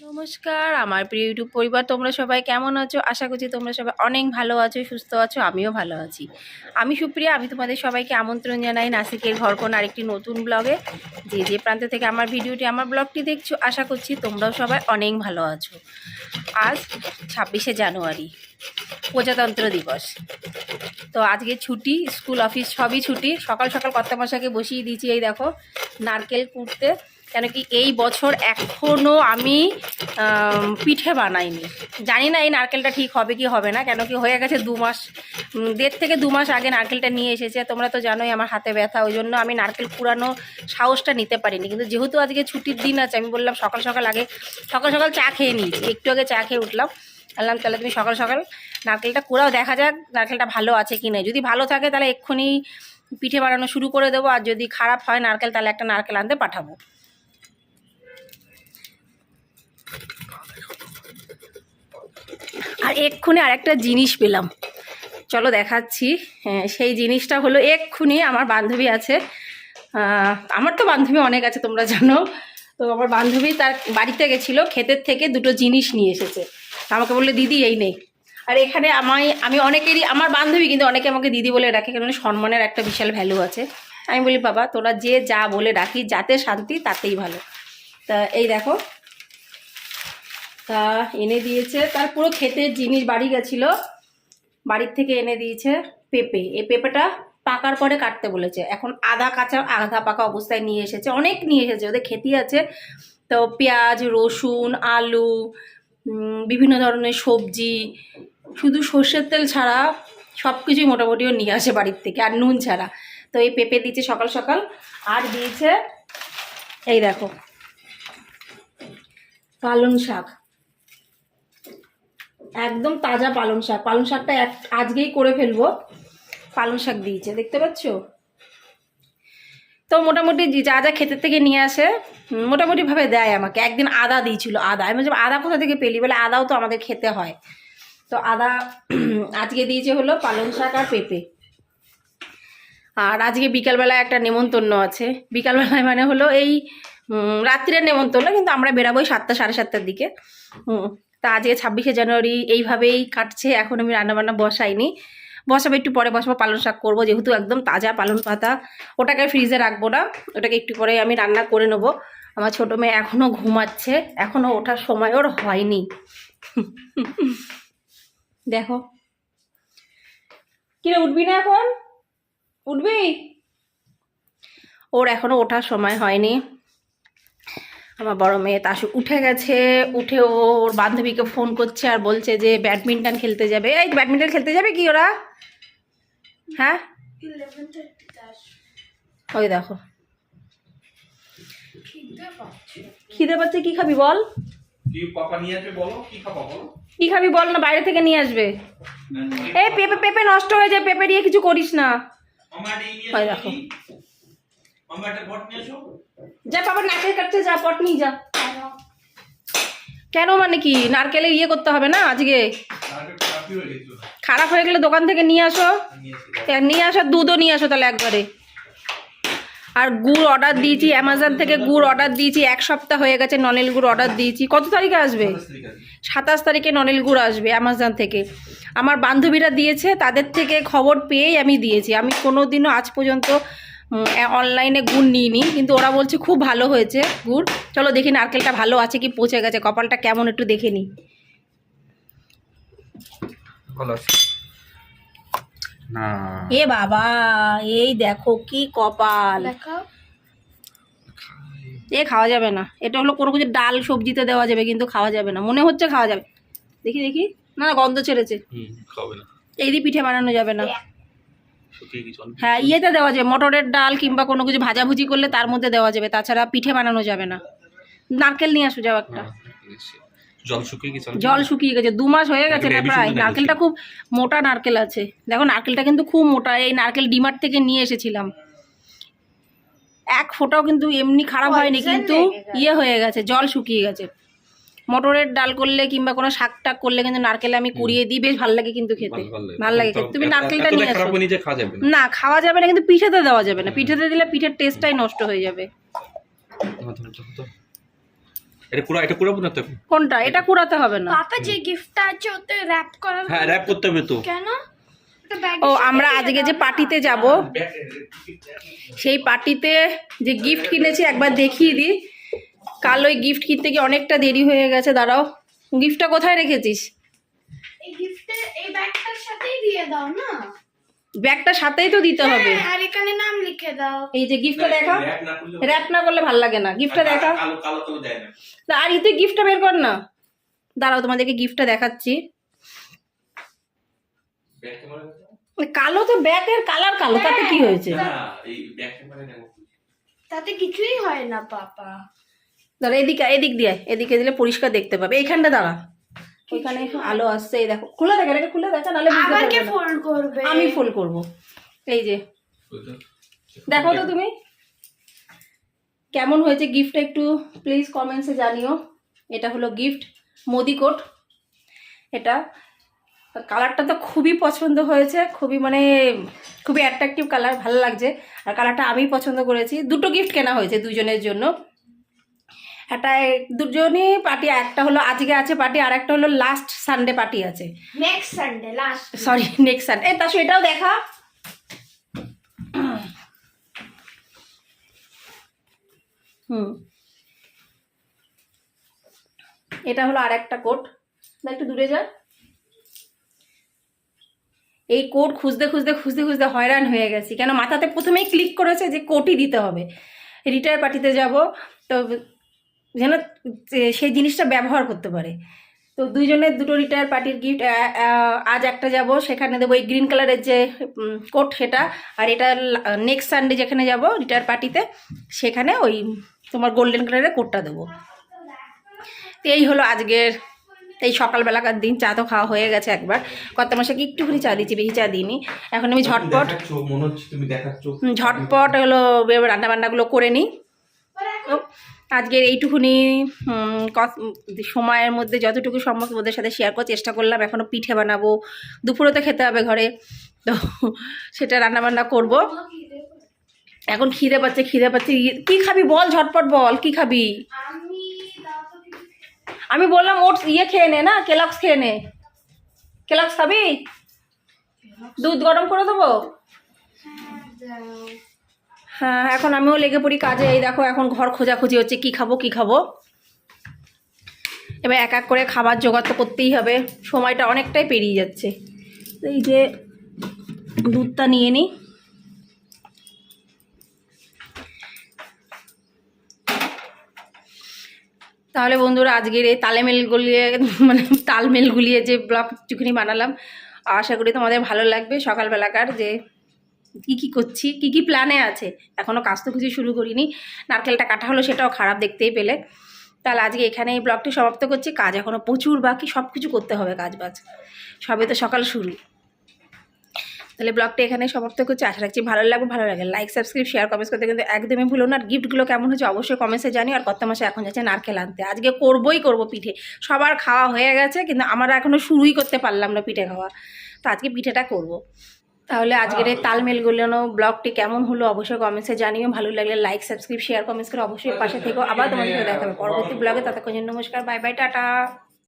নমস্কার আমার প্রিয় ইউটিউব পরিবার, তোমরা সবাই কেমন আছো? আশা করছি তোমরা সবাই অনেক ভালো আছো, সুস্থ আছো। আমিও ভালো আছি। আমি সুপ্রিয়া, আমি তোমাদের সবাইকে আমন্ত্রণ জানাই নাসিকের ঘরকোণ আরেকটি নতুন ব্লগে। যে প্রান্ত থেকে আমার ভিডিওটি, আমার ব্লগটি দেখছো, আশা করছি তোমরাও সবাই অনেক ভালো আছো। আজ 26শে জানুয়ারি, প্রজাতন্ত্র দিবস। তো আজকে ছুটি, স্কুল অফিস সবই ছুটি। সকাল সকাল কর্তামশাইকে বসিয়ে দিয়েছি, এই দেখো নারকেল কুটতে। কেন কি এই বছর এখনও আমি পিঠে বানাইনি। জানি না এই নারকেলটা ঠিক হবে কি হবে না, কেন কি হয়ে গেছে 2 মাস, 1.5 থেকে 2 মাস আগে নারকেলটা নিয়ে এসেছে। তোমরা তো জানোই আমার হাতে ব্যথা, ওই জন্য আমি নারকেল কুড়ানো সাহসটা নিতে পারিনি। কিন্তু যেহেতু আজকে ছুটির দিন আছে, আমি বললাম সকাল সকাল চা খেয়ে নিয়েছি, একটু আগে চা খেয়ে উঠলাম। বললাম তাহলে তুমি সকাল সকাল নারকেলটা কুড়াও, দেখা যাক নারকেলটা ভালো আছে কি না। যদি ভালো থাকে তাহলে এক্ষুনি পিঠে বানানো শুরু করে দেবো, আর যদি খারাপ হয় নারকেল তাহলে একটা নারকেল আনতে পাঠাবো। আর এক্ষুনি আরেকটা জিনিস পেলাম, চলো দেখাচ্ছি। হ্যাঁ, সেই জিনিসটা হলো এক্ষুনি আমার বান্ধবী আছে, আমার তো বান্ধবী অনেক আছে তোমরা জানো। তো আমার বান্ধবী তার বাড়িতে গেছিলো, ক্ষেতের থেকে 2টো জিনিস নিয়ে এসেছে। আমাকে বললে দিদি এই নেই। আর এখানে আমি অনেকেরই, আমার বান্ধবী কিন্তু অনেকে আমাকে দিদি বলে ডাকে, কারণ সম্মানের একটা বিশাল ভ্যালু আছে। আমি বলি বাবা তোরা যে যা বলে ডাকি, যাতে শান্তি তাতেই ভালো। তা এই দেখো, তা এনে দিয়েছে, তার পুরো ক্ষেতের জিনিস, বাড়ি গেছিলো, বাড়ির থেকে এনে দিয়েছে পেঁপে। এই পেঁপেটা পাকার পরে কাটতে বলেছে। এখন আধা কাঁচা আধা পাকা অবস্থায় নিয়ে এসেছে, অনেক নিয়ে এসেছে, ওদের খেতি আছে। তো পেঁয়াজ, রসুন, আলু, বিভিন্ন ধরনের সবজি, শুধু সর্ষের তেল ছাড়া সব কিছুই মোটামুটিও নিয়ে আসে বাড়ির থেকে, আর নুন ছাড়া। তো এই পেঁপে দিয়েছে সকাল সকাল। আর দিয়েছে এই দেখো পালং শাক, একদম তাজা পালং শাক। পালং শাকটা আজকেই করে ফেলবো। পালং শাক দিয়েছে, দেখতে পাচ্ছ। তো মোটামুটি যা যা ক্ষেতের থেকে নিয়ে আসে মোটামুটিভাবে দেয় আমাকে। একদিন আদা দিয়েছিল, আদা। আমি বলছি আদা কোথা থেকে পেলি? বলে আদাও তো আমাদের খেতে হয়। তো আদা আজকে দিয়েছে হলো পালং শাক আর পেঁপে। আর আজকে বিকালবেলায় একটা নেমন্তন্ন আছে। বিকালবেলায় মানে হলো এই রাত্রির নেমন্তন্ন, কিন্তু আমরা বেরাবোই 7টা সাড়ে 7টার দিকে। তা আজকে 26শে জানুয়ারি এইভাবেই কাটছে। এখন আমি রান্নাবান্না বসাইনি, বসাবো একটু পরে বসাবো। পালং শাক করবো, যেহেতু একদম তাজা পালং পাতা, ওটাকে ফ্রিজে রাখবো না, ওটাকে একটু পরে আমি রান্না করে নেবো। আমার ছোটো মেয়ে এখনও ঘুমাচ্ছে, এখনও ওঠার সময় ওর হয়নি। দেখো কিরে, উঠবি না এখন? উঠবি? ওর এখনও ওঠার সময় হয়নি। আমার বড় মেয়ে তাসু উঠে গেছে, উঠে ওর বান্ধবীকে ফোন করছে আর বলছে যে ব্যাডমিন্টন খেলতে যাবে। এই ব্যাডমিন্টন খেলতে যাবে কি ওরা? হ্যাঁ, ওই দেখো খিদে পাচ্ছে। কি খাবি বল? কি খাবি বল না, বাইরে থেকে নিয়ে আসবে। এই পেঁপে নষ্ট হয়ে যায়, পেঁপে দিয়ে কিছু করিস না। ওই দেখো, যা বাবা নারকেল কাটতে যা, পট নিয়ে যা। কেন মানে কি? নারকেলের ইয়ে করতে হবে না আজকে? খারাপ হয়ে গেলে দোকান থেকে নিয়ে আসো, দুধও নিয়ে আসো তাহলে একবারে। আর গুড় অর্ডার দিয়েছি অ্যামাজন থেকে, গুড় অর্ডার দিয়েছি 1 সপ্তাহ হয়ে গেছে। নলেল গুড় অর্ডার দিয়েছি, কত তারিখে আসবে? 27 তারিখে নলেল গুড় আসবে অ্যামাজন থেকে। আমার বান্ধবীরা দিয়েছে, তাদের থেকে খবর পেয়েই আমি দিয়েছি। আমি কোনোদিনও আজ পর্যন্ত অনলাইনে গুড় নিইনি, কিন্তু ওরা বলছে খুব ভালো হয়েছে গুড়। চলো দেখি নারকেলটা ভালো আছে কি পচে গেছে, কপালটা কেমন একটু দেখে নিই। ভালো আছে না? এ বাবা, এই দেখো কি কপাল। এ খাওয়া যাবে না, এটা হলো কোনো কিছু ডাল সবজিতে দেওয়া যাবে, কিন্তু খাওয়া যাবে না। মনে হচ্ছে খাওয়া যাবে, দেখি দেখি। না না, গন্ধ ছেড়েছে। এই দিয়ে পিঠে বানানো যাবে না। হ্যাঁ, ইয়েতে দেওয়া যাবে, মটরের ডাল কিংবা কোনো কিছু ভাজাভুজি করলে তার মধ্যে দেওয়া যাবে, তাছাড়া পিঠে বানানো যাবে না। নারকেল নিয়ে আসো যাও একটা। জল শুকিয়ে গেছে, 2 মাস হয়ে গেছে না প্রায়। নারকেলটা খুব মোটা নারকেল আছে, দেখো নারকেলটা কিন্তু খুব মোটা। এই নারকেল ডিমার্ট থেকে নিয়ে এসেছিলাম, 1 ফোঁটাও কিন্তু এমনি খারাপ হয়নি, কিন্তু ইয়ে হয়ে গেছে, জল শুকিয়ে গেছে। মটরের ডাল করলে কিংবা কোনো শাক টাক করলে কিন্তু নারকেল আমি কুড়িয়ে দিই, বেশ ভালো লাগে কিন্তু খেতে, ভালো লাগে খেতে। তুমি নারকেলটা নিয়ে আসো। না খাওয়া যাবে না, কিন্তু পিঠেতে দেওয়া যাবে না। পিঠেতে দিলে পিঠের টেস্টটাই নষ্ট হয়ে যাবে। এটা কুড়াবো না তো এখন? কোনটা? এটা কুড়াতে হবে না। পাপা যে গিফটটা আছে ওতে র‍্যাপ করা হ্যাঁ র্যাপ করতে হবে তো। কেন? ওটা ব্যাগ ও আমরা আজকে যে পার্টিতে যাব, সেই পার্টিতে যে গিফট কিনেছি একবার দেখিয়ে দিই। কাল ওই গিফট কিনতে গিয়ে অনেকটা দেরি হয়ে গেছে। দাঁড়াও, গিফটটা কোথায় রেখেছিস? এই গিফটে এই ব্যাগটার সাথেই দিয়ে দাও না। ব্যাগটার সাথেই তো দিতে হবে। হ্যাঁ, আর এখানে নাম লিখে দাও। এই যে গিফটটা দেখা, র্যাপ না করলে ভালো লাগে না। গিফটটা দেখা। কালো দেয় না। না, আর তুই গিফটটা বের কর না। দাঁড়াও, তোমাদেরকে গিফটটা দেখাচ্ছি। কালো তো ব্যাগের কালার কালো, তাতে কি হয়েছে? তাতে কিছুই হয় না পাপা। দাঁড়া, এদিক দিয়ে, এদিকে দিলে পরিষ্কার দেখতে পাবে। এইখানটা দাঁড়া, ওইখানে আলো আসছে। এই দেখো, খুলে দেখা, এটাকে খুলে দেখা, নাহলে বুঝতে আবার কে পারবে না। ফোল্ড করবে? আমি ফুল করব। এই যে দেখো তো তুমি কেমন হয়েছে গিফটটা, একটু প্লিজ কমেন্টসে জানিও। এটা হলো গিফট, মোদি কোট। এটা কালারটা তো খুবই পছন্দ হয়েছে, খুবই অ্যাট্রাকটিভ কালার, ভালো লাগছে। আর কালারটা আমি পছন্দ করেছি। দুটো গিফট কেনা হয়েছে দুজনের জন্য। একটা দুজনই পার্টি, একটা হলো আজকে আছে পার্টি, আর একটা হলো লাস্ট সানডে পার্টি আছে। Next Sunday last. Sorry, next Sunday. তা সেটাও দেখা। এটা হলো আর একটা কোট। একটু দূরে যা। এই কোট খুঁজতে খুঁজতে হয়রান হয়ে গেছি। কেন মাথাতে প্রথমেই ক্লিক করেছে যে কোটই দিতে হবে। রিটায়ার পার্টিতে যাব, তো যেন সেই জিনিসটা ব্যবহার করতে পারে। তো দুইজনের দুটো রিটায়ার পার্টির গিফট। আজ একটা যাব, সেখানে দেবো এই গ্রিন কালারের যে কোট সেটা। আর এটা নেক্সট সানডে যেখানে যাব রিটায়ার পার্টিতে, সেখানে ওই তোমার গোল্ডেন কালারের কোটটা দেবো। তো এই হলো আজকের এই সকালবেলাকার দিন। চা তো খাওয়া হয়ে গেছে একবার। কত মাসে একটুখানি চা দিচ্ছি, বেশি চা দিইনি। এখন আমি ঝটপট হলো রান্নাবান্নাগুলো করে নিই। আজকের এইটুকুনি সময়ের মধ্যে যতটুকু সম্ভব ওদের সাথে শেয়ার করার চেষ্টা করলাম। এখনও পিঠে বানাবো, দুপুরে তো খেতে হবে ঘরে, তো সেটা রান্নাবান্না করব। এখন খিদে পাচ্ছে। কি খাবি বল, ঝটপট বল, কি খাবি? আমি বললাম ওটস খেয়ে নে না, কেলগস খেয়ে নে। কেলগস খাবি? দুধ গরম করে দেবো? হ্যাঁ, এখন আমিও লেগে পড়ি কাজে। এই দেখো, এখন ঘর খোঁজাখুঁজি হচ্ছে, কি খাবো। এবার এক এক করে খাবার জোগাড় তো করতেই হবে। সময়টা অনেকটাই পেরিয়ে যাচ্ছে। এই যে দুধটা নিয়ে নিই। তাহলে বন্ধুরা, আজকের এই তালমেল গুলিয়ে যে ব্লগ একটুখানি বানালাম, আশা করি তোমাদের ভালো লাগবে। সকালবেলাকার যে কী করছি, কী প্ল্যানে আছে, এখনও কাজ তো কিছু শুরু করিনি। নারকেলটা কাটা হলো, সেটাও খারাপ দেখতেই পেলে। তাহলে আজকে এখানে এই ব্লগটি সমাপ্ত করছি। কাজ এখনও প্রচুর বাকি, সব কিছু করতে হবে, কাজবাজ সবে তো সকাল শুরু। তাহলে ব্লগটা এখানে সমাপ্ত করছি। আশা রাখছি ভালো লাগে। লাইক, সাবস্ক্রাইব, শেয়ার, কমেন্টস করতে কিন্তু একদমই ভুলো না। আর গিফটগুলো কেমন হয়েছে অবশ্যই কমেন্টসে জানিও। আর কত মাসে এখন যাচ্ছে নারকেল আনতে। আজকে করবো পিঠে। সবার খাওয়া হয়ে গেছে, কিন্তু আমরা এখনও শুরুই করতে পারলাম না পিঠে খাওয়া। তো আজকে পিঠেটা করব। তাহলে আজকের এই তালমেলগুলো ব্লগটি কেমন হলো অবশ্যই কমেন্টসে জানিও। ভালো লাগলে লাইক, সাবস্ক্রাইব, শেয়ার, কমেন্টস করে অবশ্যই পাশে থেকো। আবার তোমাদের সাথে দেখা হবে পরবর্তী ব্লগে। ততক্ষণ নমস্কার, বাই বাই, টাটা।